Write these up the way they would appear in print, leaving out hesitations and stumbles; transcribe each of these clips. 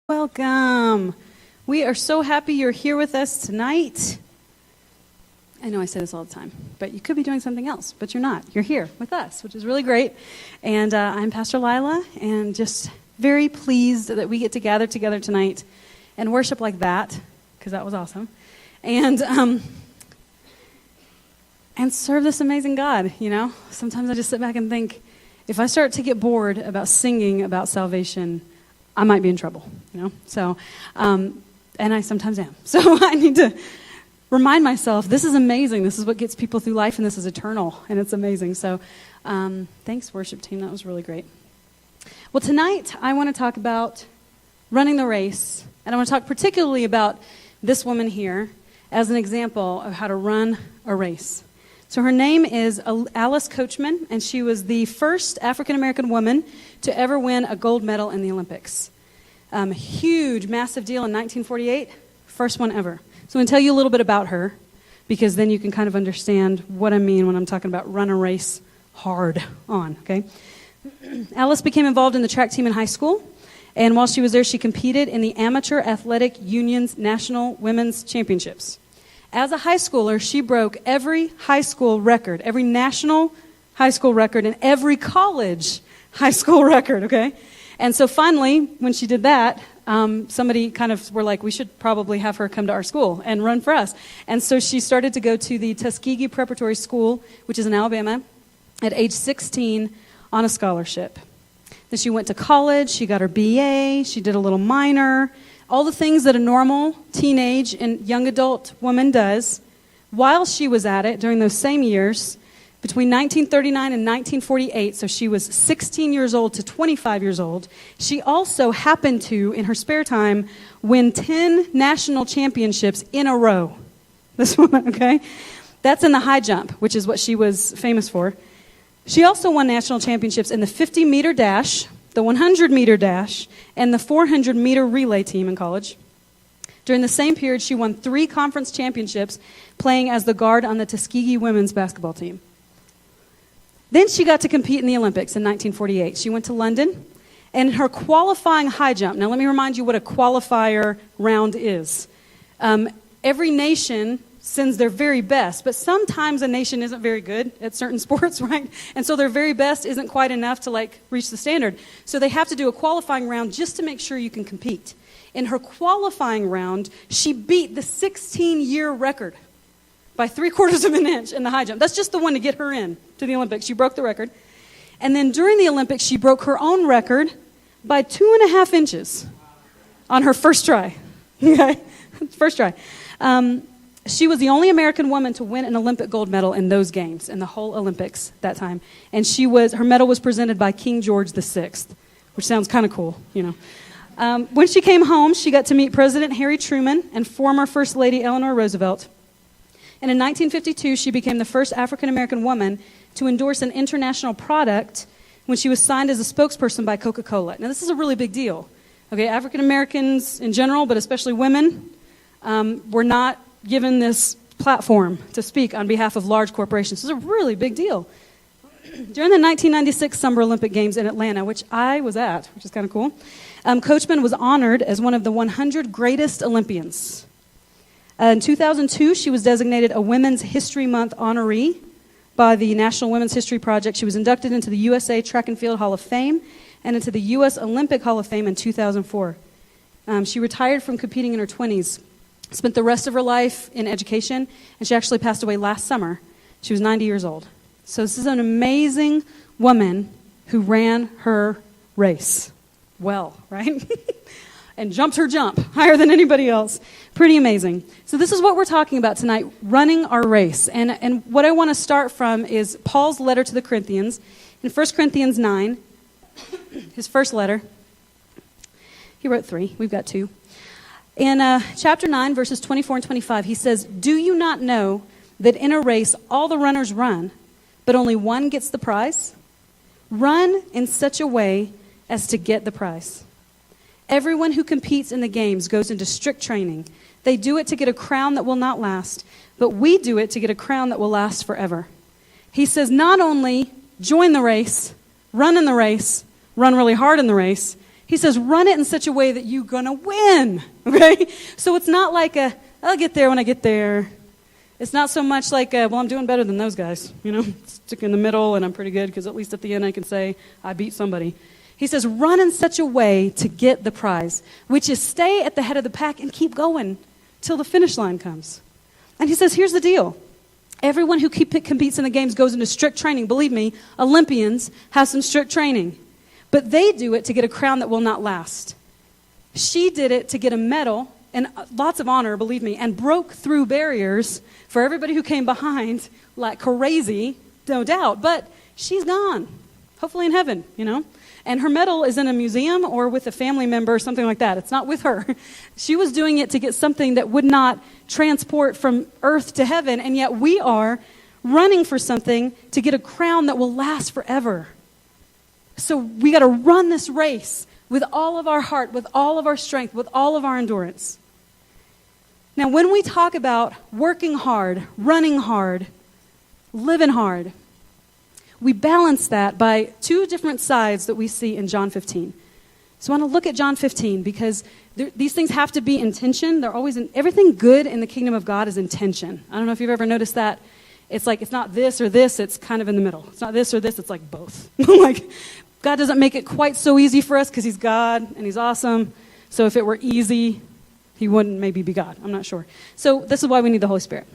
Welcome. We are so happy you're here with us tonight. I know I say this all the time, but you could be doing something else, but you're not. You're here with us, which is really great. And I'm Pastor Leila, and just very pleased that we get to gather together tonight and worship like that, because that was awesome. And serve this amazing God, you know? Sometimes I just sit back and think, if I start to get bored about singing about salvation, I might be in trouble, you know? So, and I sometimes am. So I need to remind myself, this is amazing. This is what gets people through life, and this is eternal, and it's amazing. So thanks, worship team. That was really great. Well, tonight I want to talk about running the race, and I want to talk particularly about this woman here as an example of how to run a race. So her name is Alice Coachman, and she was the first African-American woman to ever win a gold medal in the Olympics. Huge, massive deal in 1948, first one ever. So I'm going to tell you a little bit about her, because then you can kind of understand what I mean when I'm talking about run a race hard on, okay? Alice became involved in the track team in high school, and while she was there, she competed in the Amateur Athletic Union's National Women's Championships. As a high schooler, she broke every high school record, every national high school record, and every college high school record, okay? And so finally, when she did that, somebody kind of were like, we should probably have her come to our school and run for us. And so she started to go to the Tuskegee Preparatory School, which is in Alabama, at age 16 on a scholarship. Then she went to college, she got her BA, she did a little minor, all the things that a normal teenage and young adult woman does. While she was at it, during those same years, between 1939 and 1948, so she was 16 years old to 25 years old, she also happened to, in her spare time, win 10 national championships in a row. This woman, okay? That's in the high jump, which is what she was famous for. She also won national championships in the 50-meter dash, the 100-meter dash, and the 400-meter relay team in college. During the same period, she won 3 conference championships playing as the guard on the Tuskegee women's basketball team. Then she got to compete in the Olympics in 1948. She went to London, and her qualifying high jump. Now, let me remind you what a qualifier round is. Every nation sends their very best, but sometimes a nation isn't very good at certain sports, right? And so their very best isn't quite enough to reach the standard. So they have to do a qualifying round just to make sure you can compete. In her qualifying round, she beat the 16-year record by 3/4 of an inch in the high jump. That's just the one to get her in to the Olympics. She broke the record. And then during the Olympics, she broke her own record by 2.5 inches on her first try. Okay? First try. She was the only American woman to win an Olympic gold medal in those games, in the whole Olympics that time. And her medal was presented by King George VI, which sounds kind of cool, you know. When she came home, she got to meet President Harry Truman and former First Lady Eleanor Roosevelt. And in 1952, she became the first African-American woman to endorse an international product when she was signed as a spokesperson by Coca-Cola. Now, this is a really big deal. Okay, African-Americans in general, but especially women, were not given this platform to speak on behalf of large corporations. It's a really big deal. During the 1996 Summer Olympic Games in Atlanta, which I was at, which is kind of cool, Coachman was honored as one of the 100 greatest Olympians. In 2002, she was designated a Women's History Month honoree by the National Women's History Project. She was inducted into the USA Track and Field Hall of Fame and into the U.S. Olympic Hall of Fame in 2004. She retired from competing in her 20s. Spent the rest of her life in education, and she actually passed away last summer. She was 90 years old. So this is an amazing woman who ran her race well, right? And jumped her jump higher than anybody else. Pretty amazing. So this is what we're talking about tonight, running our race. And what I want to start from is Paul's letter to the Corinthians. In 1 Corinthians 9, his first letter, he wrote 3. We've got 2. In chapter 9, verses 24 and 25, he says, "Do you not know that in a race all the runners run, but only one gets the prize? Run in such a way as to get the prize. Everyone who competes in the games goes into strict training. They do it to get a crown that will not last, but we do it to get a crown that will last forever." He says not only join the race, run in the race, run really hard in the race, He says, run it in such a way that you're going to win, okay? So it's not like I'll get there when I get there. It's not so much like, well, I'm doing better than those guys, Stick in the middle and I'm pretty good because at least at the end I can say I beat somebody. He says, run in such a way to get the prize, which is stay at the head of the pack and keep going till the finish line comes. And he says, here's the deal. Everyone who competes in the games goes into strict training. Believe me, Olympians have some strict training. But they do it to get a crown that will not last. She did it to get a medal and lots of honor, believe me, and broke through barriers for everybody who came behind like crazy, no doubt. But she's gone, hopefully in heaven, And her medal is in a museum or with a family member or something like that. It's not with her. She was doing it to get something that would not transport from earth to heaven, and yet we are running for something to get a crown that will last forever. So we got to run this race with all of our heart, with all of our strength, with all of our endurance. Now, when we talk about working hard, running hard, living hard, we balance that by two different sides that we see in John 15. So I want to look at John 15 because these things have to be in tension. They're always everything good in the kingdom of God is in tension. I don't know if you've ever noticed that. It's like it's not this or this, it's kind of in the middle. It's not this or this, it's like both. Like God doesn't make it quite so easy for us because he's God and he's awesome. So if it were easy, he wouldn't maybe be God. I'm not sure. So this is why we need the Holy Spirit.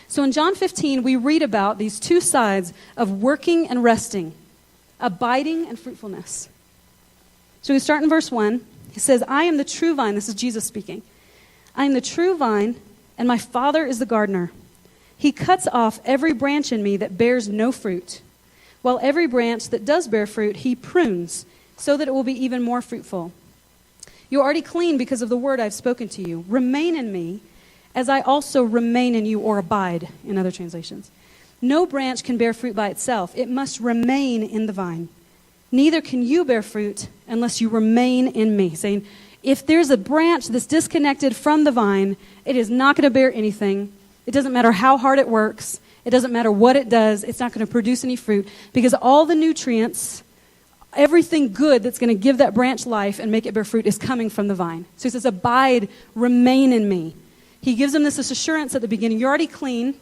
So in John 15, we read about these two sides of working and resting, abiding and fruitfulness. So we start in verse 1. He says, I am the true vine. This is Jesus speaking. I am the true vine, and my Father is the gardener. He cuts off every branch in me that bears no fruit, while every branch that does bear fruit, he prunes, so that it will be even more fruitful. You are already clean because of the word I've spoken to you. Remain in me, as I also remain in you, or abide, in other translations. No branch can bear fruit by itself. It must remain in the vine. Neither can you bear fruit unless you remain in me. Saying, if there's a branch that's disconnected from the vine, it is not going to bear anything. It doesn't matter how hard it works. It doesn't matter what it does. It's not going to produce any fruit because all the nutrients, everything good that's going to give that branch life and make it bear fruit is coming from the vine. So he says, abide, remain in me. He gives them this assurance at the beginning. You're already clean,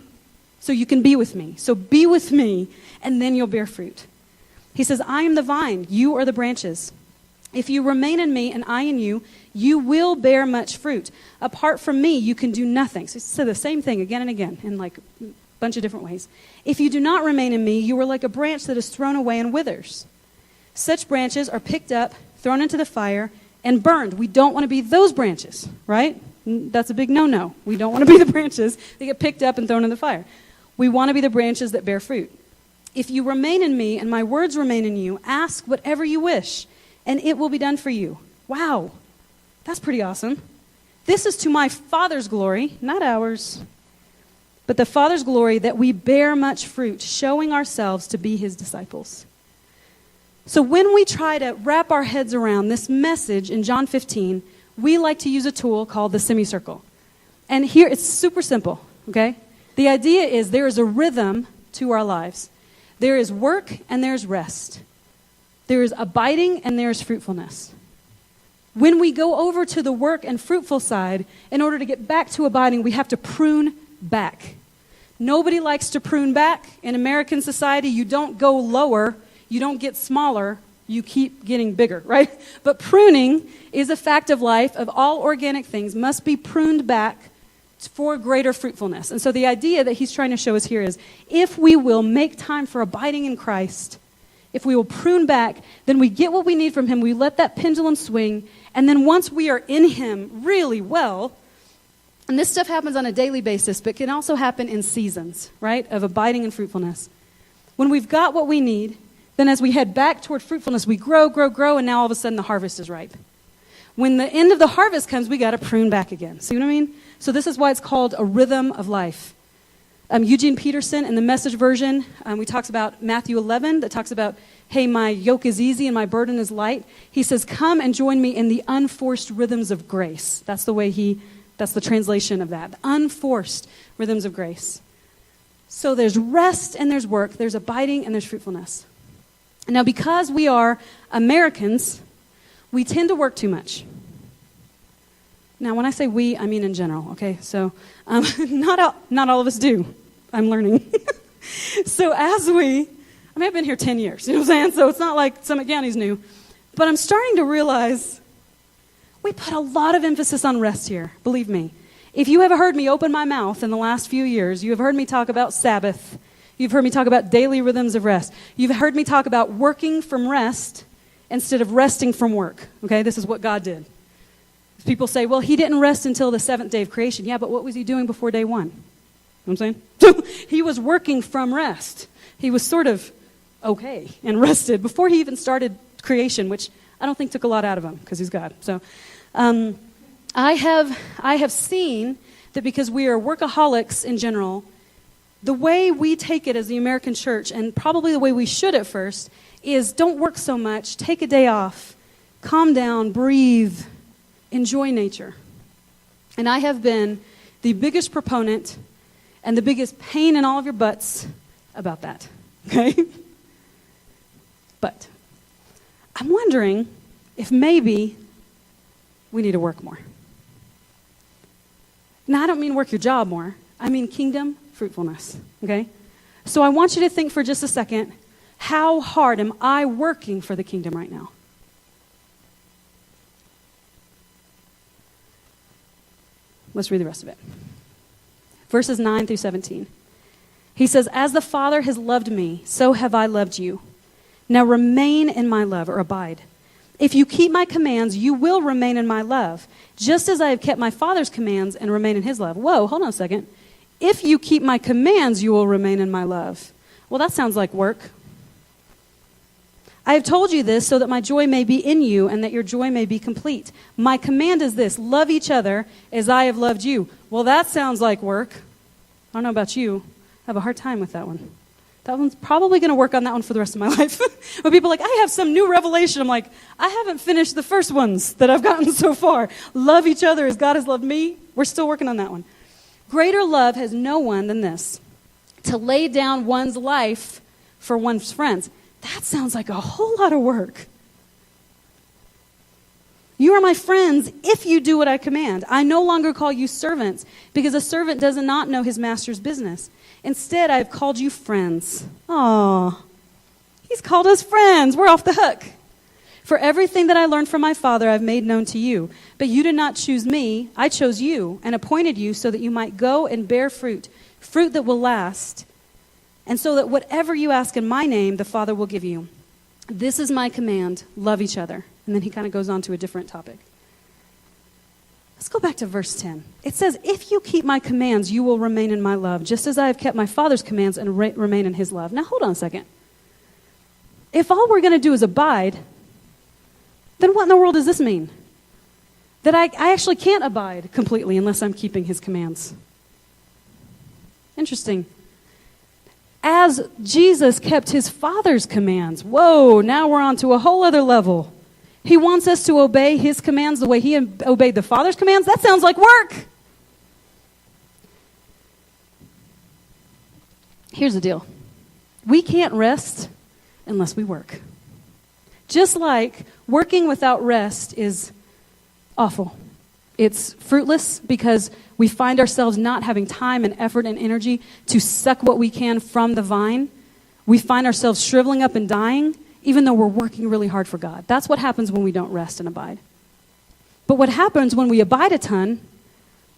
so you can be with me. So be with me, and then you'll bear fruit. He says, I am the vine. You are the branches. If you remain in me and I in you, you will bear much fruit. Apart from me, you can do nothing. So he said the same thing again and again in like a bunch of different ways. If you do not remain in me, you are like a branch that is thrown away and withers. Such branches are picked up, thrown into the fire, and burned. We don't want to be those branches, right? That's a big no-no. We don't want to be the branches that get picked up and thrown in the fire. We want to be the branches that bear fruit. If you remain in me and my words remain in you, ask whatever you wish, and it will be done for you. Wow, that's pretty awesome. This is to my Father's glory, not ours, but the Father's glory that we bear much fruit, showing ourselves to be his disciples. So when we try to wrap our heads around this message in John 15, we like to use a tool called the semicircle. And here it's super simple, okay? The idea is there is a rhythm to our lives. There is work and there's rest. There is abiding and there is fruitfulness. When we go over to the work and fruitful side, in order to get back to abiding, we have to prune back. Nobody likes to prune back. In American society, you don't go lower, you don't get smaller, you keep getting bigger, right? But pruning is a fact of life, of all organic things, must be pruned back for greater fruitfulness. And so the idea that he's trying to show us here is, if we will make time for abiding in Christ, if we will prune back, then we get what we need from him, we let that pendulum swing, and then once we are in him really well, and this stuff happens on a daily basis, but can also happen in seasons, right, of abiding in fruitfulness. When we've got what we need, then as we head back toward fruitfulness, we grow, and now all of a sudden the harvest is ripe. When the end of the harvest comes, we got to prune back again. See what I mean? So this is why it's called a rhythm of life. Eugene Peterson, in the Message version, we talks about Matthew 11, that talks about, hey, my yoke is easy and my burden is light. He says, come and join me in the unforced rhythms of grace. That's the translation of that. The unforced rhythms of grace. So there's rest and there's work, there's abiding and there's fruitfulness. Now, because we are Americans, we tend to work too much. Now, when I say we, I mean in general, okay? So not all of us do. I'm learning. So I've been here 10 years, you know what I'm saying? So it's not like Summit County's new. But I'm starting to realize we put a lot of emphasis on rest here, believe me. If you have heard me open my mouth in the last few years, you have heard me talk about Sabbath. You've heard me talk about daily rhythms of rest. You've heard me talk about working from rest instead of resting from work, okay? This is what God did. People say, well, he didn't rest until the seventh day of creation. Yeah, but what was he doing before day one? You know what I'm saying? So he was working from rest. He was sort of okay and rested before he even started creation, which I don't think took a lot out of him because he's God. So I have seen that because we are workaholics in general, the way we take it as the American church, and probably the way we should at first, is don't work so much, take a day off, calm down, breathe, enjoy nature. And I have been the biggest proponent and the biggest pain in all of your butts about that, okay? But I'm wondering if maybe we need to work more. Now, I don't mean work your job more. I mean kingdom fruitfulness, okay? So I want you to think for just a second, how hard am I working for the kingdom right now? Let's read the rest of it. Verses 9 through 17. He says, as the Father has loved me, so have I loved you. Now remain in my love, or abide. If you keep my commands, you will remain in my love, just as I have kept my Father's commands and remain in his love. Whoa, hold on a second. If you keep my commands, you will remain in my love. Well, that sounds like work. I have told you this so that my joy may be in you and that your joy may be complete. My command is this, love each other as I have loved you. Well, that sounds like work. I don't know about you. I have a hard time with that one. That one's probably going to work on that one for the rest of my life. When people are like, I have some new revelation. I'm like, I haven't finished the first ones that I've gotten so far. Love each other as God has loved me. We're still working on that one. Greater love has no one than this, to lay down one's life for one's friends. That sounds like a whole lot of work. You are my friends if you do what I command. I no longer call you servants, because a servant does not know his master's business. Instead, I have called you friends. Aw, he's called us friends. We're off the hook. For everything that I learned from my Father, I've made known to you. But you did not choose me. I chose you and appointed you so that you might go and bear fruit, fruit that will last, and so that whatever you ask in my name, the Father will give you. This is my command, love each other. And then he kind of goes on to a different topic. Let's go back to verse 10. It says, if you keep my commands, you will remain in my love, just as I have kept my Father's commands and remain in his love. Now, hold on a second. If all we're going to do is abide, then what in the world does this mean? That I actually can't abide completely unless I'm keeping his commands. Interesting. As Jesus kept his Father's commands. Whoa, now we're on to a whole other level. He wants us to obey his commands the way he obeyed the Father's commands. That sounds like work. Here's the deal. We can't rest unless we work. Just like working without rest is awful. It's fruitless because we find ourselves not having time and effort and energy to suck what we can from the vine. We find ourselves shriveling up and dying, even though we're working really hard for God. That's what happens when we don't rest and abide. But what happens when we abide a ton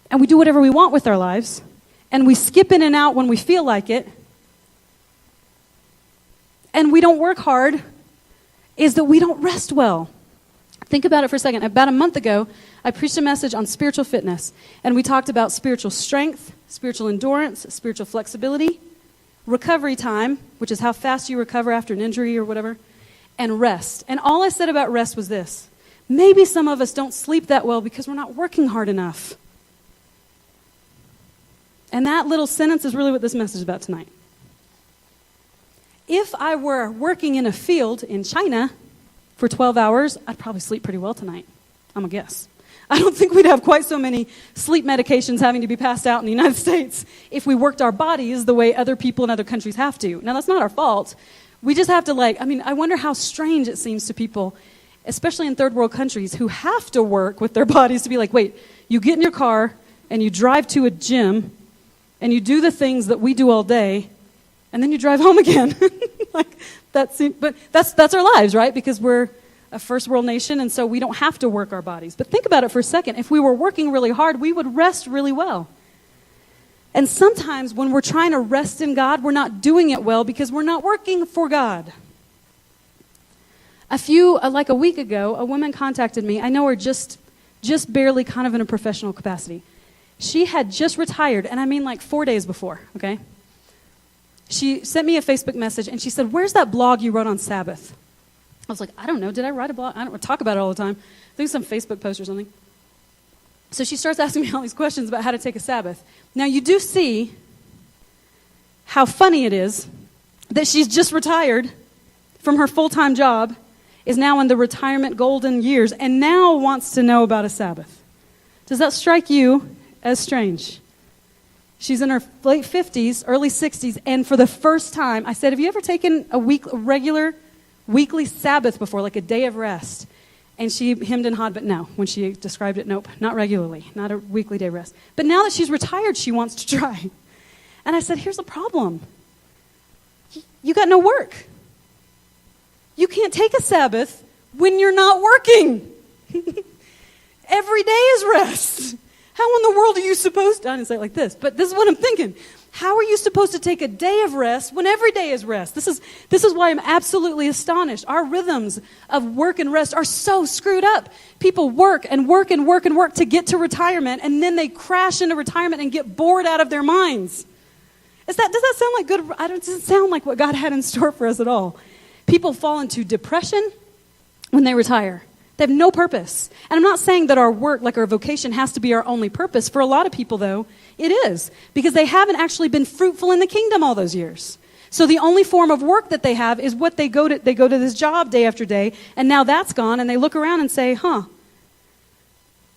and we do whatever we want with our lives and we skip in and out when we feel like it and we don't work hard is that we don't rest well. Think about it for a second. About a month ago, I preached a message on spiritual fitness, and we talked about spiritual strength, spiritual endurance, spiritual flexibility, recovery time, which is how fast you recover after an injury or whatever, and rest. And all I said about rest was this. Maybe some of us don't sleep that well because we're not working hard enough. And that little sentence is really what this message is about tonight. If I were working in a field in China for 12 hours, I'd probably sleep pretty well tonight. I'm a guess. I don't think we'd have quite so many sleep medications having to be passed out in the United States if we worked our bodies the way other people in other countries have to. Now, that's not our fault. We just have to I wonder how strange it seems to people especially in third world countries, who have to work with their bodies to be like, wait, you get in your car and you drive to a gym and you do the things that we do all day, and then you drive home again. But that's our lives, right? Because we're a first world nation, and so we don't have to work our bodies. But think about it for a second. If we were working really hard, we would rest really well. And sometimes when we're trying to rest in God, we're not doing it well because we're not working for God. Like a week ago, a woman contacted me. I know her just barely kind of in a professional capacity. She had just retired, and I mean like 4 days before, okay? She sent me a Facebook message, and she said, "Where's that blog you wrote on Sabbath?" I was like, "I don't know. Did I write a blog? I don't talk about it all the time. I think some Facebook post or something." So she starts asking me all these questions about how to take a Sabbath. Now, you do see how funny it is that she's just retired from her full-time job, is now in the retirement golden years, and now wants to know about a Sabbath. Does that strike you as strange? She's in her late 50s, early 60s, and for the first time, I said, "Have you ever taken a regular weekly Sabbath before, like a day of rest?" And she hemmed and hawed, but no. When she described it, nope, not regularly, not a weekly day rest. But now that she's retired, she wants to try. And I said, "Here's the problem. You got no work. You can't take a Sabbath when you're not working. Every day is rest. How in the world are you supposed to?" I didn't say it like this, but this is what I'm thinking. How are you supposed to take a day of rest when every day is rest? This is why I'm absolutely astonished. Our rhythms of work and rest are so screwed up. People work and work and work and work to get to retirement, and then they crash into retirement and get bored out of their minds. Does that sound like good? It doesn't sound like what God had in store for us at all. People fall into depression when they retire. They have no purpose. And I'm not saying that our work, like our vocation, has to be our only purpose. For a lot of people, though, it is. Because they haven't actually been fruitful in the kingdom all those years. So the only form of work that they have is what they go to this job day after day, and now that's gone, and they look around and say,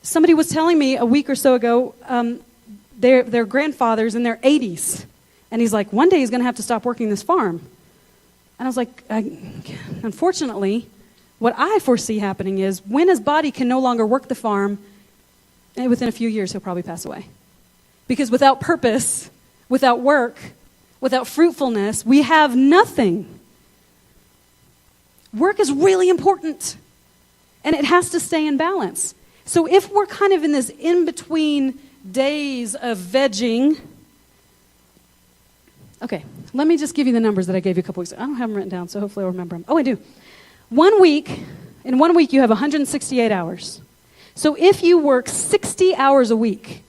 Somebody was telling me a week or so ago, their grandfather's in their 80s. And he's like, one day he's going to have to stop working this farm. And I was like, unfortunately, what I foresee happening is when his body can no longer work the farm, within a few years he'll probably pass away. Because without purpose, without work, without fruitfulness, we have nothing. Work is really important, and it has to stay in balance. So if we're kind of in this in-between days of vegging, okay, let me just give you the numbers that I gave you a couple weeks ago. I don't have them written down, so hopefully I'll remember them. Oh, I do. In 1 week you have 168 hours. So if you work 60 hours a week,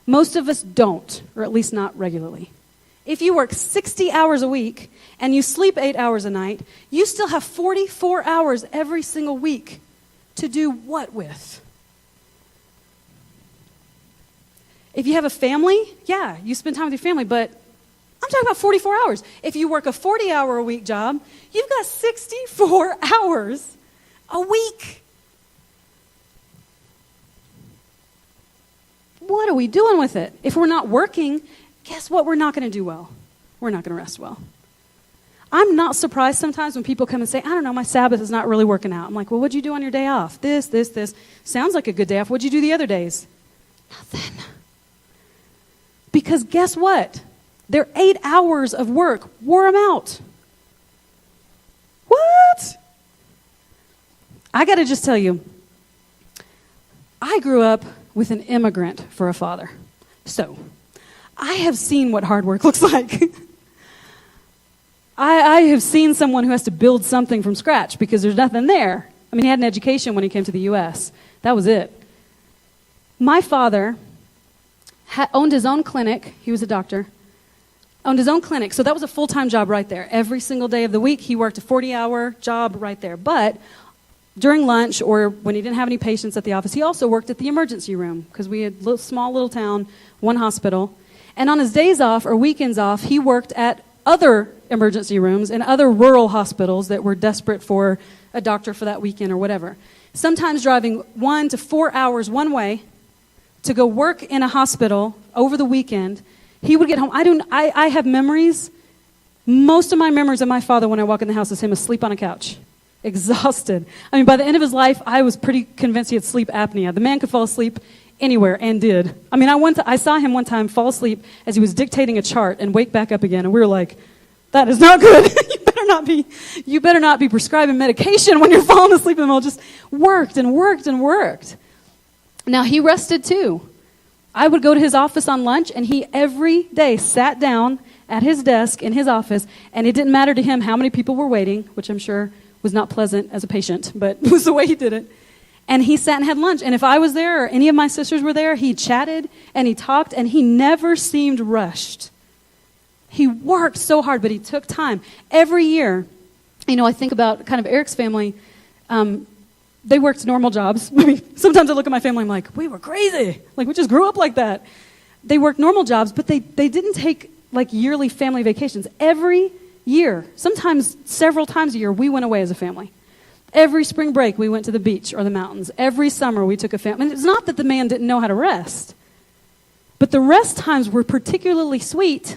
most of us don't, or at least not regularly. If you work 60 hours a week and you sleep 8 hours a night, you still have 44 hours every single week to do what with? If you have a family, yeah, you spend time with your family, but I'm talking about 44 hours. If you work a 40-hour-a-week job, you've got 64 hours a week. What are we doing with it? If we're not working, guess what? We're not going to do well. We're not going to rest well. I'm not surprised sometimes when people come and say, I don't know, my Sabbath is not really working out. I'm like, well, what'd you do on your day off? This. Sounds like a good day off. What'd you do the other days? Nothing. Because guess what? Their 8 hours of work wore them out. What? I got to just tell you, I grew up with an immigrant for a father. So, I have seen what hard work looks like. I have seen someone who has to build something from scratch because there's nothing there. I mean, he had an education when he came to the U.S. That was it. My father owned his own clinic. He was a doctor. Owned his own clinic. So that was a full-time job right there. Every single day of the week, he worked a 40-hour job right there. But during lunch or when he didn't have any patients at the office, he also worked at the emergency room because we had a small little town, one hospital. And on his days off or weekends off, he worked at other emergency rooms and other rural hospitals that were desperate for a doctor for that weekend or whatever. Sometimes driving 1 to 4 hours one way to go work in a hospital over the weekend. He would get home. I have memories. Most of my memories of my father when I walk in the house is him asleep on a couch. exhausted. I mean, by the end of his life, I was pretty convinced he had sleep apnea. The man could fall asleep anywhere and did. I mean, I saw him one time fall asleep as he was dictating a chart and wake back up again, and we were like, that is not good. You better not be prescribing medication when you're falling asleep in the middle. Just worked and worked and worked. Now, he rested too. I would go to his office on lunch, and he every day sat down at his desk in his office, and it didn't matter to him how many people were waiting, which I'm sure was not pleasant as a patient, but it was the way he did it. And he sat and had lunch. And if I was there or any of my sisters were there, he chatted and he talked, and he never seemed rushed. He worked so hard, but he took time. Every year, I think about kind of Eric's family. They worked normal jobs. I mean, sometimes I look at my family, I'm like, we were crazy. Like, we just grew up like that. They worked normal jobs, but they didn't take like yearly family vacations. Every year, sometimes several times a year, we went away as a family. Every spring break, we went to the beach or the mountains. Every summer, we took a family. And it's not that the man didn't know how to rest, but the rest times were particularly sweet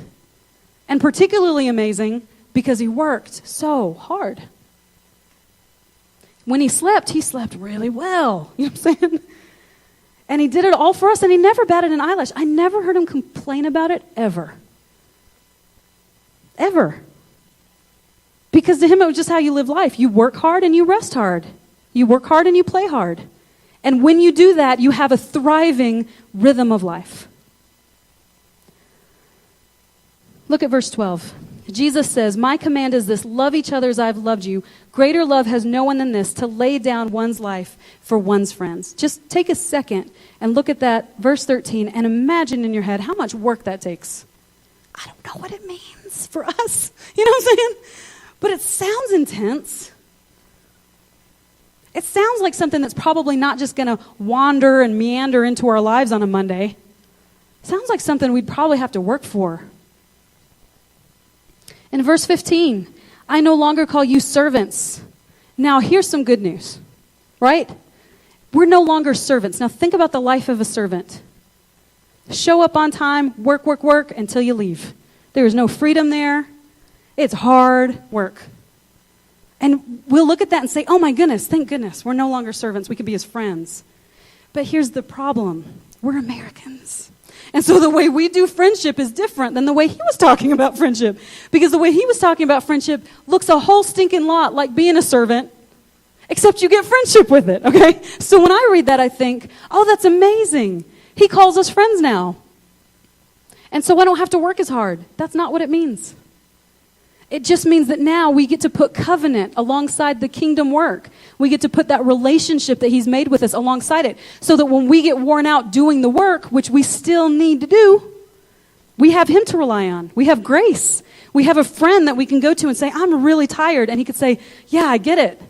and particularly amazing because he worked so hard. When he slept really well. You know what I'm saying? And he did it all for us, and he never batted an eyelash. I never heard him complain about it, ever. Ever. Because to him, it was just how you live life. You work hard and you rest hard. You work hard and you play hard. And when you do that, you have a thriving rhythm of life. Look at verse 12. Jesus says, my command is this, love each other as I've loved you. Greater love has no one than this, to lay down one's life for one's friends. Just take a second and look at that, verse 13, and imagine in your head how much work that takes. I don't know what it means for us. You know what I'm saying? But it sounds intense. It sounds like something that's probably not just going to wander and meander into our lives on a Monday. It sounds like something we'd probably have to work for. In verse 15, I no longer call you servants. Now, here's some good news, right? We're no longer servants. Now, think about the life of a servant. Show up on time, work until you leave. There is no freedom there. It's hard work. And we'll look at that and say, oh my goodness, thank goodness, we're no longer servants. We can be his friends. But here's the problem. We're Americans. And so the way we do friendship is different than the way he was talking about friendship. Because the way he was talking about friendship looks a whole stinking lot like being a servant, except you get friendship with it, okay? So when I read that, I think, oh, that's amazing. He calls us friends now. And so I don't have to work as hard. That's not what it means. It just means that now we get to put covenant alongside the kingdom work. We get to put that relationship that he's made with us alongside it, so that when we get worn out doing the work, which we still need to do, we have him to rely on. We have grace. We have a friend that we can go to and say, I'm really tired. And he could say, yeah, I get it.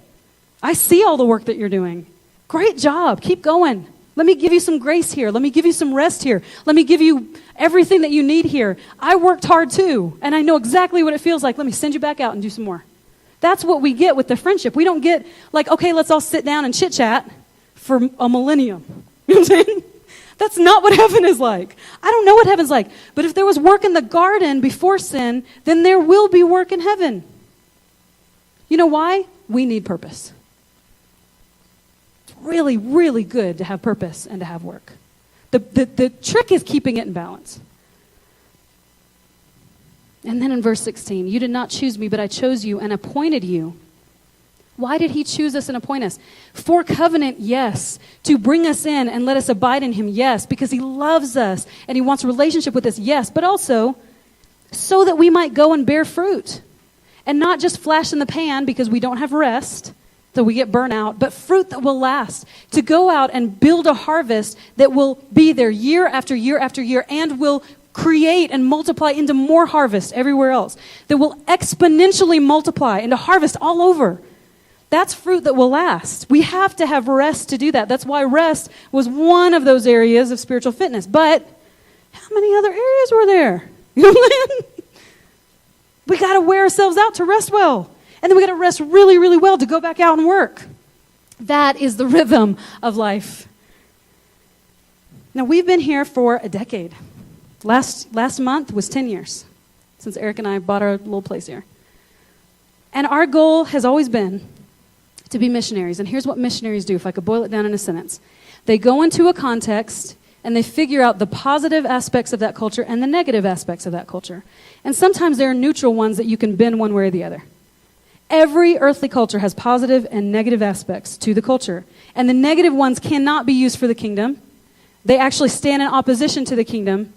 I see all the work that you're doing. Great job. Keep going. Let me give you some grace here. Let me give you some rest here. Let me give you everything that you need here. I worked hard too, and I know exactly what it feels like. Let me send you back out and do some more. That's what we get with the friendship. We don't get like, okay, let's all sit down and chit-chat for a millennium. You know what I'm saying? That's not what heaven is like. I don't know what heaven's like. But if there was work in the garden before sin, then there will be work in heaven. You know why? We need purpose. Really, really good to have purpose and to have work. The trick is keeping it in balance. And then in verse 16, you did not choose me, but I chose you and appointed you. Why did he choose us and appoint us? For covenant, yes. To bring us in and let us abide in him, yes. Because he loves us and he wants a relationship with us, yes. But also so that we might go and bear fruit. And not just flash in the pan because we don't have rest, so we get burnt out, but fruit that will last. To go out and build a harvest that will be there year after year after year and will create and multiply into more harvest everywhere else. That will exponentially multiply into harvest all over. That's fruit that will last. We have to have rest to do that. That's why rest was one of those areas of spiritual fitness. But how many other areas were there? You know what I'm saying? We got to wear ourselves out to rest well. And then we got to rest really, really well to go back out and work. That is the rhythm of life. Now, we've been here for a decade. Last month was 10 years since Eric and I bought our little place here. And our goal has always been to be missionaries. And here's what missionaries do, if I could boil it down in a sentence. They go into a context and they figure out the positive aspects of that culture and the negative aspects of that culture. And sometimes there are neutral ones that you can bend one way or the other. Every earthly culture has positive and negative aspects to the culture. And the negative ones cannot be used for the kingdom. They actually stand in opposition to the kingdom.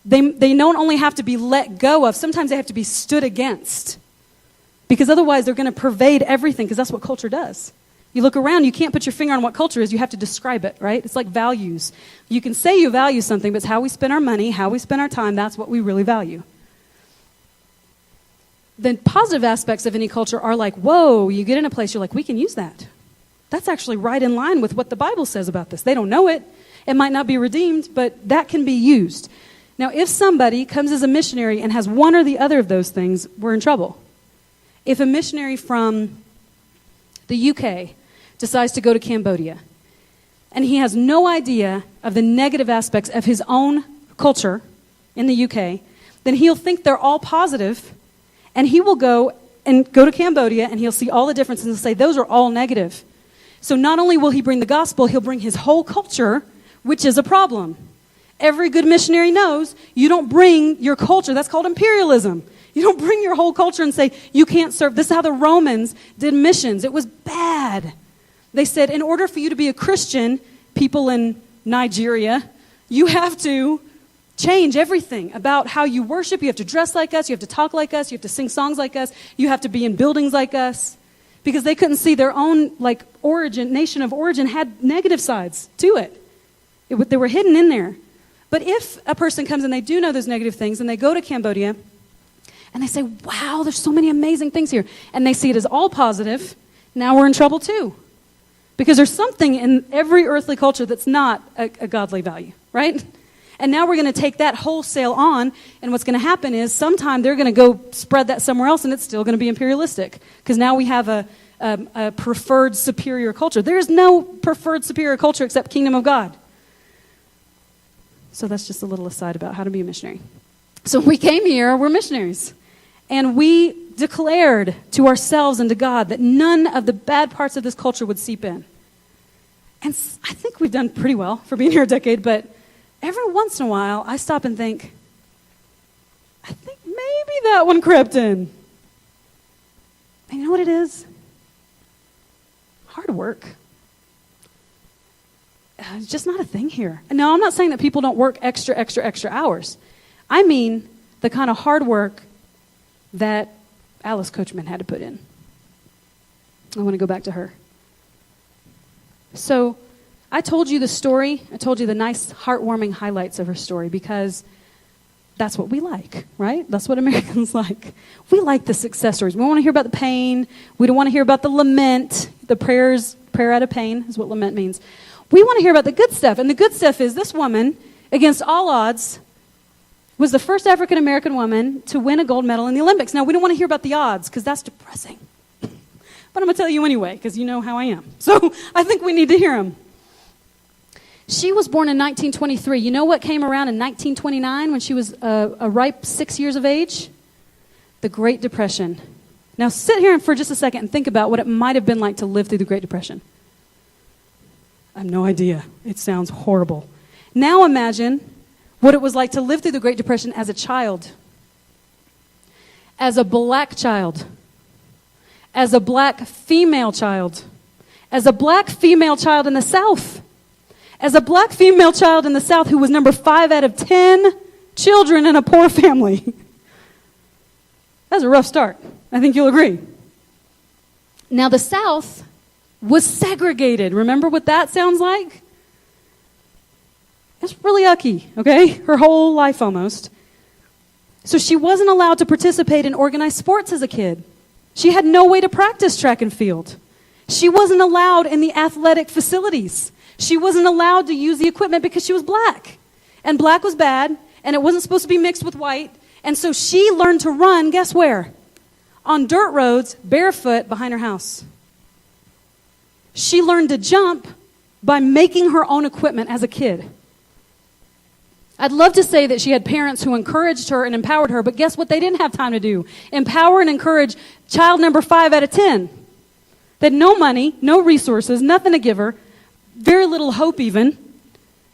They don't only have to be let go of, sometimes they have to be stood against. Because otherwise they're going to pervade everything, because that's what culture does. You look around, you can't put your finger on what culture is, you have to describe it, right? It's like values. You can say you value something, but it's how we spend our money, how we spend our time, that's what we really value. The positive aspects of any culture are like, whoa, you get in a place, you're like, we can use that. That's actually right in line with what the Bible says about this. They don't know it. It might not be redeemed, but that can be used. Now, if somebody comes as a missionary and has one or the other of those things, we're in trouble. If a missionary from the UK decides to go to Cambodia, and he has no idea of the negative aspects of his own culture in the UK, then he'll think they're all positive, and he will go to Cambodia, and he'll see all the differences and say, those are all negative. So not only will he bring the gospel, he'll bring his whole culture, which is a problem. Every good missionary knows you don't bring your culture. That's called imperialism. You don't bring your whole culture and say, you can't serve. This is how the Romans did missions. It was bad. They said, in order for you to be a Christian, people in Nigeria, you have to change everything about how you worship. You have to dress like us. You have to talk like us. You have to sing songs like us. You have to be in buildings like us. Because they couldn't see their own nation of origin had negative sides to it. They were hidden in there. But if a person comes and they do know those negative things and they go to Cambodia and they say, wow, there's so many amazing things here, and they see it as all positive, now we're in trouble too. Because there's something in every earthly culture that's not a godly value, right? And now we're going to take that wholesale on, and what's going to happen is sometime they're going to go spread that somewhere else, and it's still going to be imperialistic. Because now we have a preferred superior culture. There is no preferred superior culture except kingdom of God. So that's just a little aside about how to be a missionary. So we came here, we're missionaries. And we declared to ourselves and to God that none of the bad parts of this culture would seep in. And I think we've done pretty well for being here a decade, but every once in a while, I stop and think, I think maybe that one crept in. And you know what it is? Hard work. It's just not a thing here. No, I'm not saying that people don't work extra hours. I mean the kind of hard work that Alice Coachman had to put in. I want to go back to her. So I told you the story. I told you the nice, heartwarming highlights of her story because that's what we like, right? That's what Americans like. We like the success stories. We want to hear about the pain. We don't want to hear about the lament. The prayer out of pain is what lament means. We want to hear about the good stuff. And the good stuff is this woman, against all odds, was the first African-American woman to win a gold medal in the Olympics. Now, we don't want to hear about the odds because that's depressing. But I'm going to tell you anyway because you know how I am. So I think we need to hear them. She was born in 1923. You know what came around in 1929 when she was a ripe 6 years of age? The Great Depression. Now sit here for just a second and think about what it might have been like to live through the Great Depression. I have no idea. It sounds horrible. Now imagine what it was like to live through the Great Depression as a child. As a black child. As a black female child. As a black female child in the South. As a black female child in the South who was number 5 out of 10 children in a poor family. That's a rough start. I think you'll agree. Now the South was segregated. Remember what that sounds like? It's really yucky, okay? Her whole life almost. So she wasn't allowed to participate in organized sports as a kid. She had no way to practice track and field. She wasn't allowed in the athletic facilities. She wasn't allowed to use the equipment because she was black. And black was bad, and it wasn't supposed to be mixed with white. And so she learned to run, guess where? On dirt roads, barefoot, behind her house. She learned to jump by making her own equipment as a kid. I'd love to say that she had parents who encouraged her and empowered her, but guess what they didn't have time to do? Empower and encourage child number 5 out of 10. that no money, no resources, nothing to give her, very little hope even,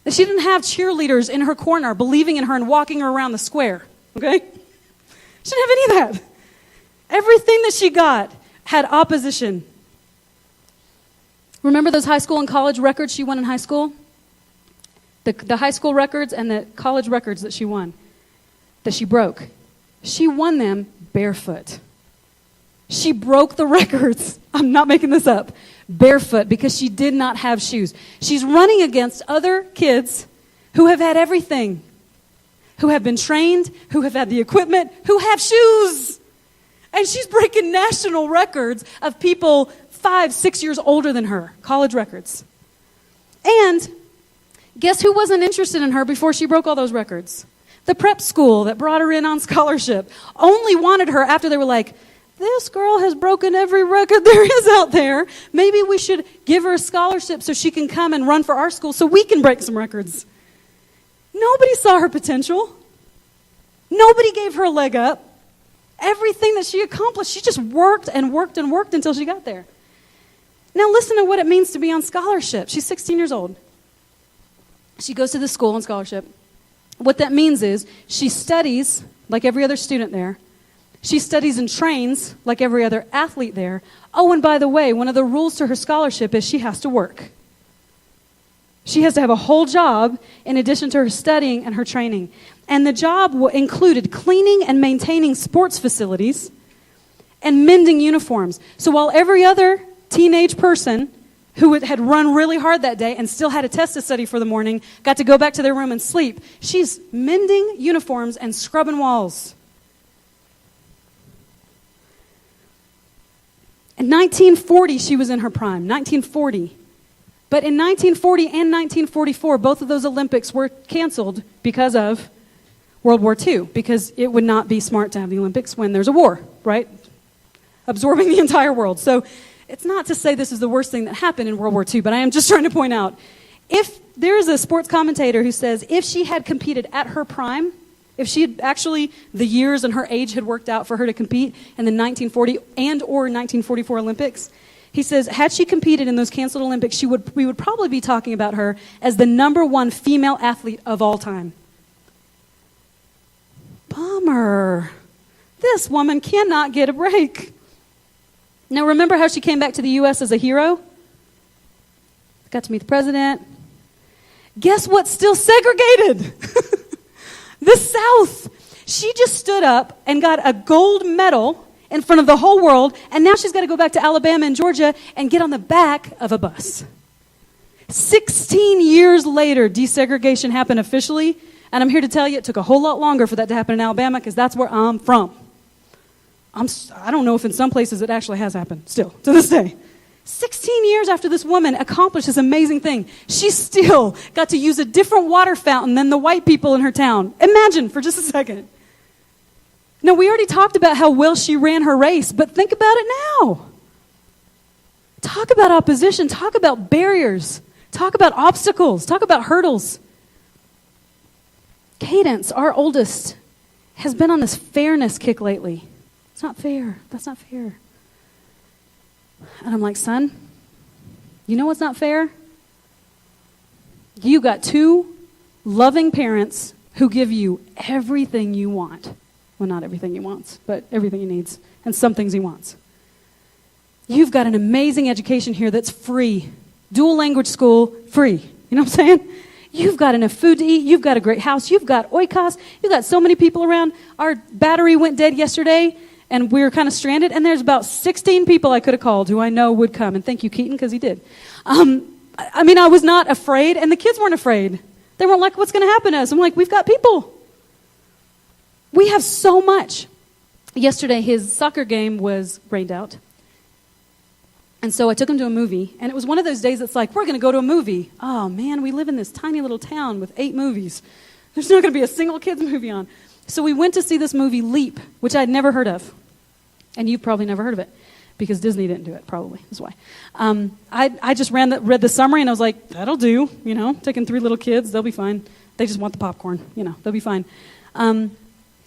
that she didn't have cheerleaders in her corner believing in her and walking her around the square, okay? She didn't have any of that. Everything that she got had opposition. Remember those high school and college records she won in high school? The high school records and the college records that she won, that she broke. She won them barefoot. She broke the records. I'm not making this up. Barefoot, because she did not have shoes. She's running against other kids who have had everything, who have been trained, who have had the equipment, who have shoes. And she's breaking national records of people 5, 6 years older than her, college records. And guess who wasn't interested in her before she broke all those records? The prep school that brought her in on scholarship only wanted her after they were like, this girl has broken every record there is out there. Maybe we should give her a scholarship so she can come and run for our school so we can break some records. Nobody saw her potential. Nobody gave her a leg up. Everything that she accomplished, she just worked and worked and worked until she got there. Now listen to what it means to be on scholarship. She's 16 years old. She goes to the school on scholarship. What that means is she studies like every other student there. She studies and trains like every other athlete there. Oh, and by the way, one of the rules to her scholarship is she has to work. She has to have a whole job in addition to her studying and her training. And the job included cleaning and maintaining sports facilities and mending uniforms. So while every other teenage person who had run really hard that day and still had a test to study for the morning got to go back to their room and sleep, she's mending uniforms and scrubbing walls. In 1940, she was in her prime, 1940. But in 1940 and 1944, both of those Olympics were canceled because of World War II, because it would not be smart to have the Olympics when there's a war, right? Absorbing the entire world. So it's not to say this is the worst thing that happened in World War II, but I am just trying to point out, if there is a sports commentator who says if she had competed at her prime, if she had actually, the years and her age had worked out for her to compete in the 1940 and or 1944 Olympics, he says, had she competed in those canceled Olympics, we would probably be talking about her as the #1 female athlete of all time. Bummer. This woman cannot get a break. Now, remember how she came back to the U.S. as a hero? Got to meet the president. Guess what's still segregated? The South. She just stood up and got a gold medal in front of the whole world, and now she's got to go back to Alabama and Georgia and get on the back of a bus. 16 years later, desegregation happened officially, and I'm here to tell you it took a whole lot longer for that to happen in Alabama because that's where I'm from. I don't know if in some places it actually has happened still, to this day. 16 years after this woman accomplished this amazing thing, she still got to use a different water fountain than the white people in her town. Imagine for just a second. Now, we already talked about how well she ran her race, but think about it now. Talk about opposition. Talk about barriers. Talk about obstacles. Talk about hurdles. Cadence, our oldest, has been on this fairness kick lately. It's not fair. That's not fair. And I'm like, son, you know what's not fair? You got 2 loving parents who give you everything you want. Well, not everything he wants, but everything he needs, and some things he wants. You've got an amazing education here that's free. Dual language school, free. You know what I'm saying? You've got enough food to eat. You've got a great house. You've got oikos. You've got so many people around. Our battery went dead yesterday, and we were kind of stranded, and there's about 16 people I could have called who I know would come. And thank you, Keaton, because he did. I was not afraid, and the kids weren't afraid. They weren't like, what's going to happen to us? I'm like, we've got people. We have so much. Yesterday, his soccer game was rained out. And so I took him to a movie, and it was one of those days that's like, we're going to go to a movie. Oh, man, we live in this tiny little town with 8 movies. There's not going to be a single kids movie on. So we went to see this movie, Leap, which I'd never heard of. And you've probably never heard of it, because Disney didn't do it, probably, is why. I just read the summary, and I was like, that'll do, taking 3 little kids, they'll be fine. They just want the popcorn, they'll be fine.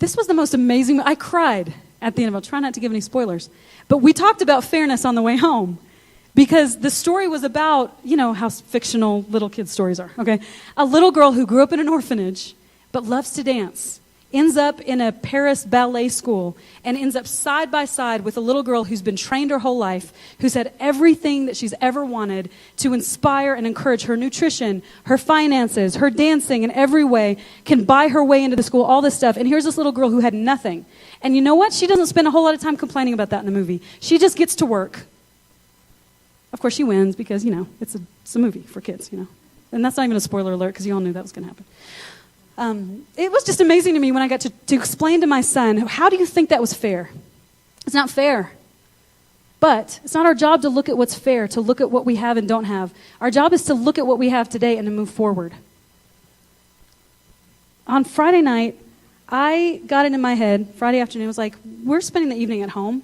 This was the most amazing, I cried at the end of it. I'll try not to give any spoilers. But we talked about fairness on the way home. Because the story was about, you know, how fictional little kids' stories are, okay? A little girl who grew up in an orphanage but loves to dance ends up in a Paris ballet school and ends up side by side with a little girl who's been trained her whole life, who's had everything that she's ever wanted to inspire and encourage her nutrition, her finances, her dancing in every way, can buy her way into the school, all this stuff. And here's this little girl who had nothing. And you know what? She doesn't spend a whole lot of time complaining about that in the movie. She just gets to work. Of course, she wins because, you know, it's a movie for kids, you know. And that's not even a spoiler alert because you all knew that was going to happen. It was just amazing to me when I got to explain to my son, how do you think that was fair? It's not fair. But it's not our job to look at what's fair, to look at what we have and don't have. Our job is to look at what we have today and to move forward. On Friday night, I got it in my head, Friday afternoon, I was like, we're spending the evening at home.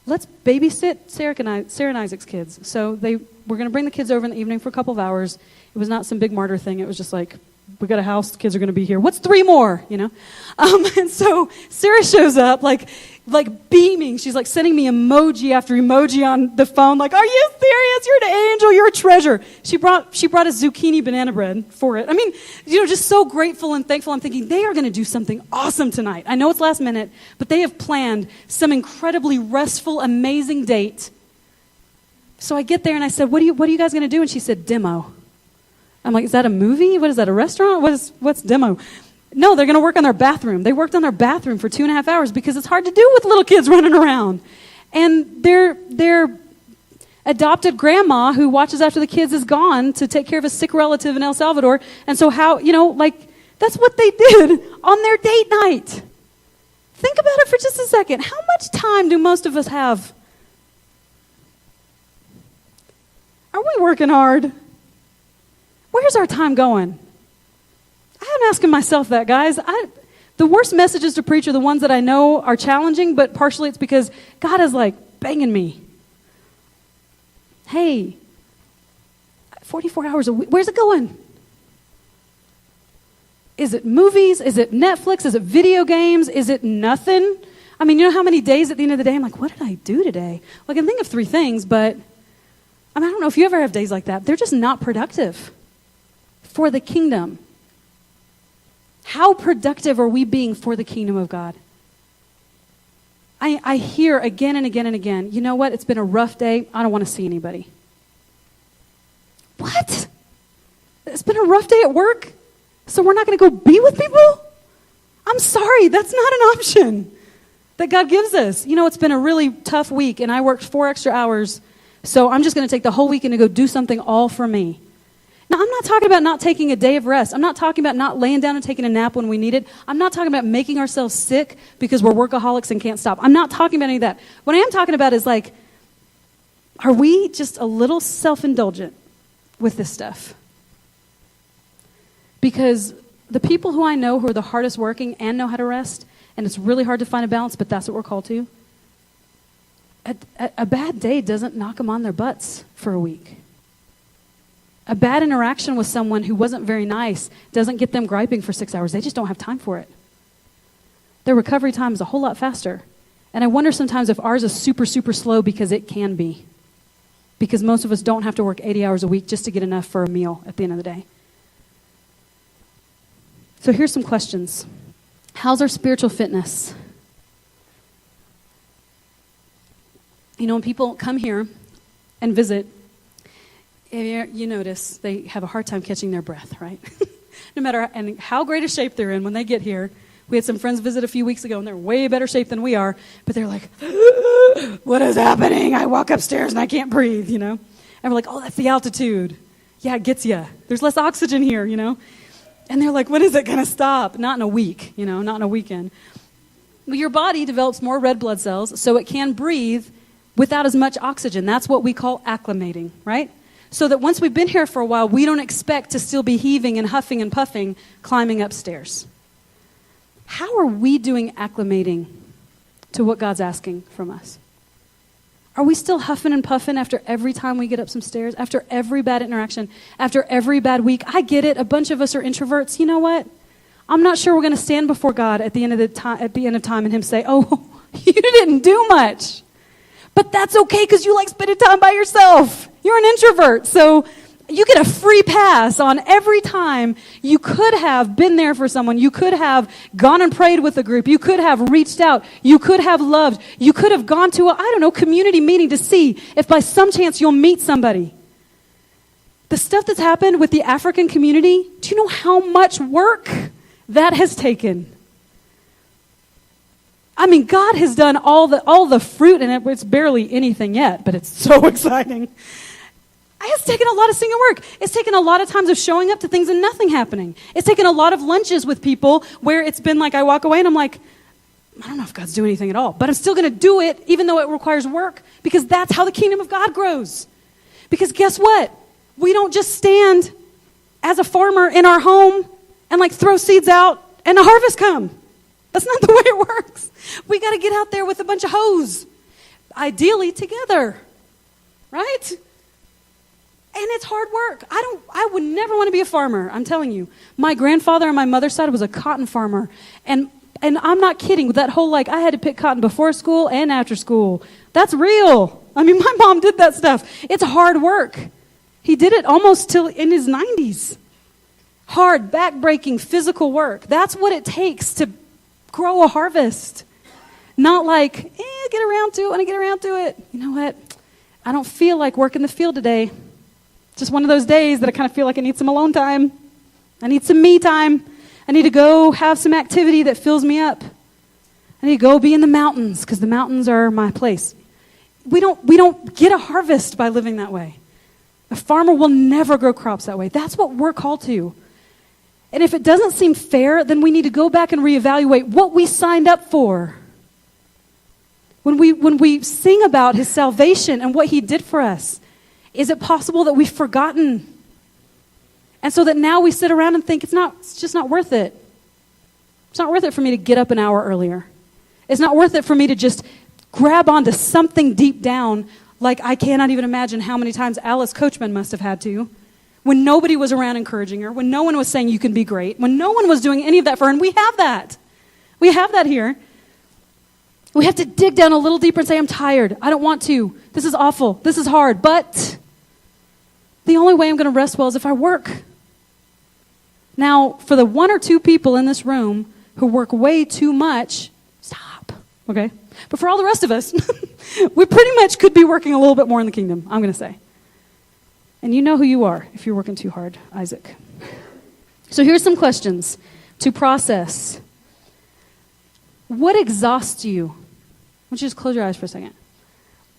Let's babysit Sarah and Isaac's kids. So we're going to bring the kids over in the evening for a couple of hours. It was not some big martyr thing. It was just like, we got a house, the kids are going to be here. What's 3 more, you know? And so Sarah shows up like beaming. She's like sending me emoji after emoji on the phone, like, are you serious? You're an angel. You're a treasure. She brought a zucchini banana bread for it. I mean, you know, just so grateful and thankful. I'm thinking they are going to do something awesome tonight. I know it's last minute, but they have planned some incredibly restful, amazing date. So I get there and I said, what are you guys going to do? And she said, demo. I'm like, is that a movie? What is that, a restaurant? What's demo? No, they're going to work on their bathroom. They worked on their bathroom for 2.5 hours because it's hard to do with little kids running around. And their adopted grandma who watches after the kids is gone to take care of a sick relative in El Salvador. And so how, you know, like, that's what they did on their date night. Think about it for just a second. How much time do most of us have? Are we working hard? Where's our time going? I'm asking myself that, guys. The worst messages to preach are the ones that I know are challenging, but partially it's because God is like banging me. Hey, 44 hours a week, where's it going? Is it movies? Is it Netflix? Is it video games? Is it nothing? I mean, you know how many days at the end of the day I'm like, what did I do today? Well, I can think of 3 things, but I don't know if you ever have days like that. They're just not productive for the kingdom. How productive are we being for the kingdom of God? I hear again and again and again, you know what? It's been a rough day. I don't want to see anybody. What? It's been a rough day at work, so we're not going to go be with people? I'm sorry, that's not an option that God gives us. You know, it's been a really tough week, and I worked 4 extra hours, so I'm just going to take the whole weekend to go do something all for me. Now, I'm not talking about not taking a day of rest. I'm not talking about not laying down and taking a nap when we need it. I'm not talking about making ourselves sick because we're workaholics and can't stop. I'm not talking about any of that. What I am talking about is like, are we just a little self-indulgent with this stuff? Because the people who I know who are the hardest working and know how to rest, and it's really hard to find a balance, but that's what we're called to, a bad day doesn't knock them on their butts for a week. A bad interaction with someone who wasn't very nice doesn't get them griping for 6 hours. They just don't have time for it. Their recovery time is a whole lot faster. And I wonder sometimes if ours is super, super slow because it can be. Because most of us don't have to work 80 hours a week just to get enough for a meal at the end of the day. So here's some questions. How's our spiritual fitness? You know, when people come here and visit, you notice they have a hard time catching their breath, right? No matter how great a shape they're in when they get here. We had some friends visit a few weeks ago, and they're way better shape than we are, but they're like, what is happening? I walk upstairs and I can't breathe, you know? And we're like, oh, that's the altitude. Yeah, it gets you. There's less oxygen here, you know? And they're like, when is it going to stop? Not in a week, you know, not in a weekend. Well, your body develops more red blood cells, so it can breathe without as much oxygen. That's what we call acclimating, right? So that once we've been here for a while, we don't expect to still be heaving and huffing and puffing climbing upstairs. How are we doing acclimating to what God's asking from us? Are we still huffing and puffing after every time we get up some stairs, after every bad interaction, after every bad week? I get it. A bunch of us are introverts. You know what? I'm not sure we're going to stand before God at the end of time, and Him say, "Oh, you didn't do much." But that's okay because you like spending time by yourself. You're an introvert, so you get a free pass on every time you could have been there for someone. You could have gone and prayed with a group. You could have reached out. You could have loved. You could have gone to a, community meeting to see if by some chance you'll meet somebody. The stuff that's happened with the African community, do you know how much work that has taken? I mean, God has done all the fruit in it. It's barely anything yet, but it's so exciting. It's taken a lot of singing work. It's taken a lot of times of showing up to things and nothing happening. It's taken a lot of lunches with people where it's been like I walk away and I'm like, I don't know if God's doing anything at all, but I'm still going to do it even though it requires work, because that's how the kingdom of God grows. Because guess what? We don't just stand as a farmer in our home and like throw seeds out and a harvest come. That's not the way it works. We got to get out there with a bunch of hoes, ideally together, right? And it's hard work. I would never want to be a farmer. I'm telling you. My grandfather on my mother's side was a cotton farmer. And I'm not kidding. That whole I had to pick cotton before school and after school. That's real. I mean, my mom did that stuff. It's hard work. He did it almost till in his 90s. Hard, back-breaking, physical work. That's what it takes to grow a harvest. Not get around to it when I get around to it. You know what? I don't feel like working the field today. Just one of those days that I kind of feel like I need some alone time. I need some me time. I need to go have some activity that fills me up. I need to go be in the mountains because the mountains are my place. We don't get a harvest by living that way. A farmer will never grow crops that way. That's what we're called to. And if it doesn't seem fair, then we need to go back and reevaluate what we signed up for. When we sing about his salvation and what he did for us, is it possible that we've forgotten? And so that now we sit around and think it's just not worth it. It's not worth it for me to get up an hour earlier. It's not worth it for me to just grab onto something deep down, like I cannot even imagine how many times Alice Coachman must have had to, when nobody was around encouraging her, when no one was saying you can be great, when no one was doing any of that for her, and we have that. We have that here. We have to dig down a little deeper and say, I'm tired. I don't want to. This is awful. This is hard. But the only way I'm going to rest well is if I work. Now, for the one or two people in this room who work way too much, stop, okay? But for all the rest of us, we pretty much could be working a little bit more in the kingdom, I'm going to say. And you know who you are if you're working too hard, Isaac. So here's some questions to process. What exhausts you? I want you to just close your eyes for a second.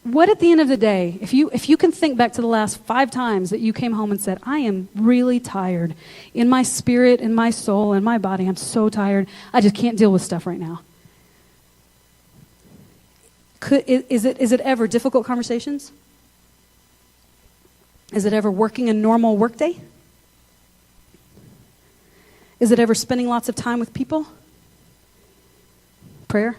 What at the end of the day, if you can think back to the last 5 times that you came home and said, I am really tired in my spirit, in my soul, in my body, I'm so tired, I just can't deal with stuff right now. Is it ever difficult conversations? Is it ever working a normal workday? Is it ever spending lots of time with people? Prayer?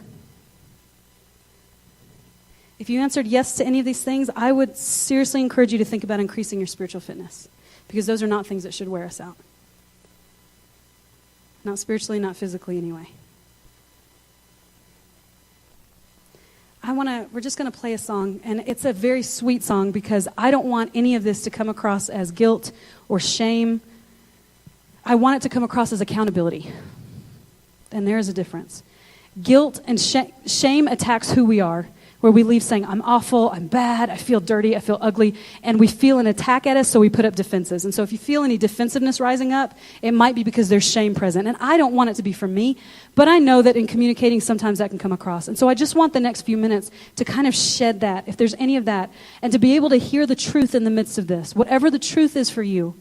If you answered yes to any of these things, I would seriously encourage you to think about increasing your spiritual fitness, because those are not things that should wear us out. Not spiritually, not physically anyway. We're just going to play a song, and it's a very sweet song because I don't want any of this to come across as guilt or shame. I want it to come across as accountability. And there is a difference. Guilt and shame attacks who we are, where we leave saying, I'm awful, I'm bad, I feel dirty, I feel ugly, and we feel an attack at us, so we put up defenses. And so if you feel any defensiveness rising up, it might be because there's shame present. And I don't want it to be from me, but I know that in communicating, sometimes that can come across. And so I just want the next few minutes to kind of shed that, if there's any of that, and to be able to hear the truth in the midst of this, whatever the truth is for you,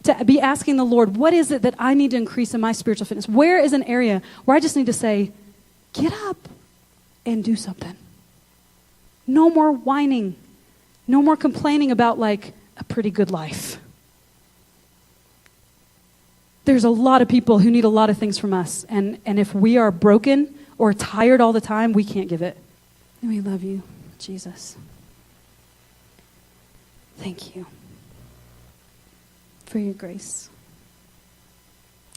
to be asking the Lord, what is it that I need to increase in my spiritual fitness? Where is an area where I just need to say, get up and do something? No more whining. No more complaining about a pretty good life. There's a lot of people who need a lot of things from us. And if we are broken or tired all the time, we can't give it. And we love you, Jesus. Thank you for your grace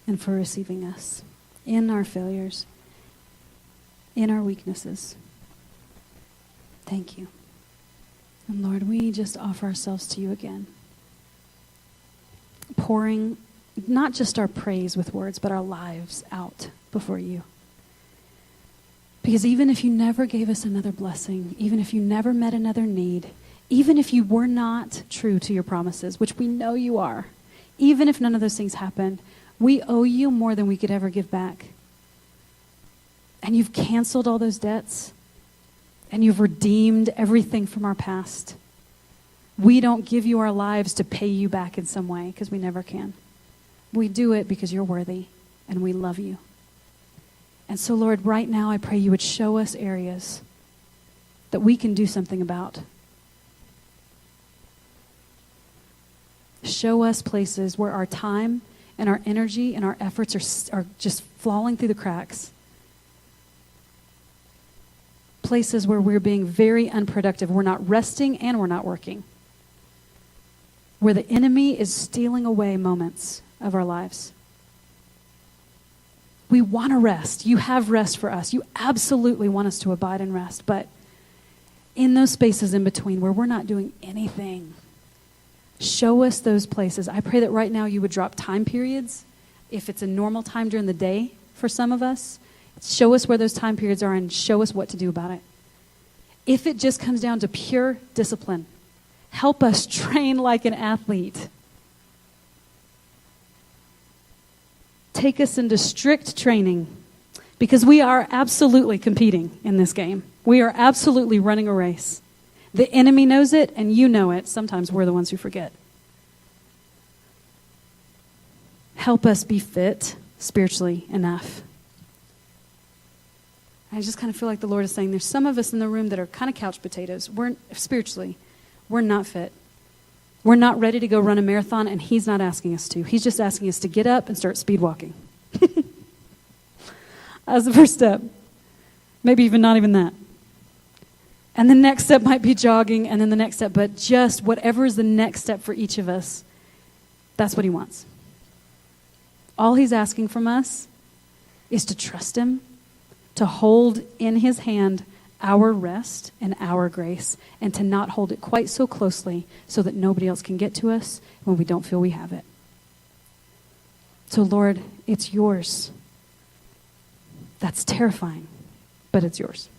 and for receiving us in our failures, in our weaknesses. Thank you. And Lord, we just offer ourselves to you again, pouring not just our praise with words, but our lives out before you. Because even if you never gave us another blessing, even if you never met another need, even if you were not true to your promises, which we know you are, even if none of those things happened, we owe you more than we could ever give back. And you've canceled all those debts. And you've redeemed everything from our past. We don't give you our lives to pay you back in some way, because we never can. We do it because you're worthy and we love you. And so, Lord, right now I pray you would show us areas that we can do something about. Show us places where our time and our energy and our efforts are just falling through the cracks. Places where we're being very unproductive. We're not resting and we're not working. Where the enemy is stealing away moments of our lives. We want to rest. You have rest for us. You absolutely want us to abide and rest. But in those spaces in between where we're not doing anything, show us those places. I pray that right now you would drop time periods. If it's a normal time during the day for some of us, show us where those time periods are and show us what to do about it. If it just comes down to pure discipline, help us train like an athlete. Take us into strict training, because we are absolutely competing in this game. We are absolutely running a race. The enemy knows it and you know it. Sometimes we're the ones who forget. Help us be fit spiritually enough. I just kind of feel like the Lord is saying there's some of us in the room that are kind of couch potatoes. We're not fit. We're not ready to go run a marathon, and he's not asking us to. He's just asking us to get up and start speed walking. That's the first step. Maybe even not even that. And the next step might be jogging, and then the next step, but just whatever is the next step for each of us, that's what he wants. All he's asking from us is to trust him, to hold in his hand our rest and our grace, and to not hold it quite so closely so that nobody else can get to us when we don't feel we have it. So, Lord, it's yours. That's terrifying, but it's yours.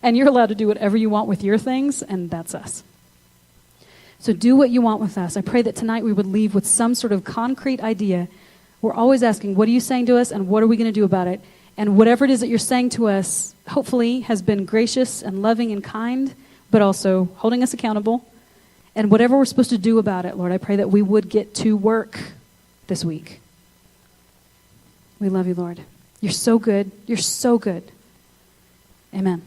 And you're allowed to do whatever you want with your things, and that's us. So do what you want with us. I pray that tonight we would leave with some sort of concrete idea. We're always asking, what are you saying to us, and what are we going to do about it? And whatever it is that you're saying to us, hopefully has been gracious and loving and kind, but also holding us accountable. And whatever we're supposed to do about it, Lord, I pray that we would get to work this week. We love you, Lord. You're so good. You're so good. Amen.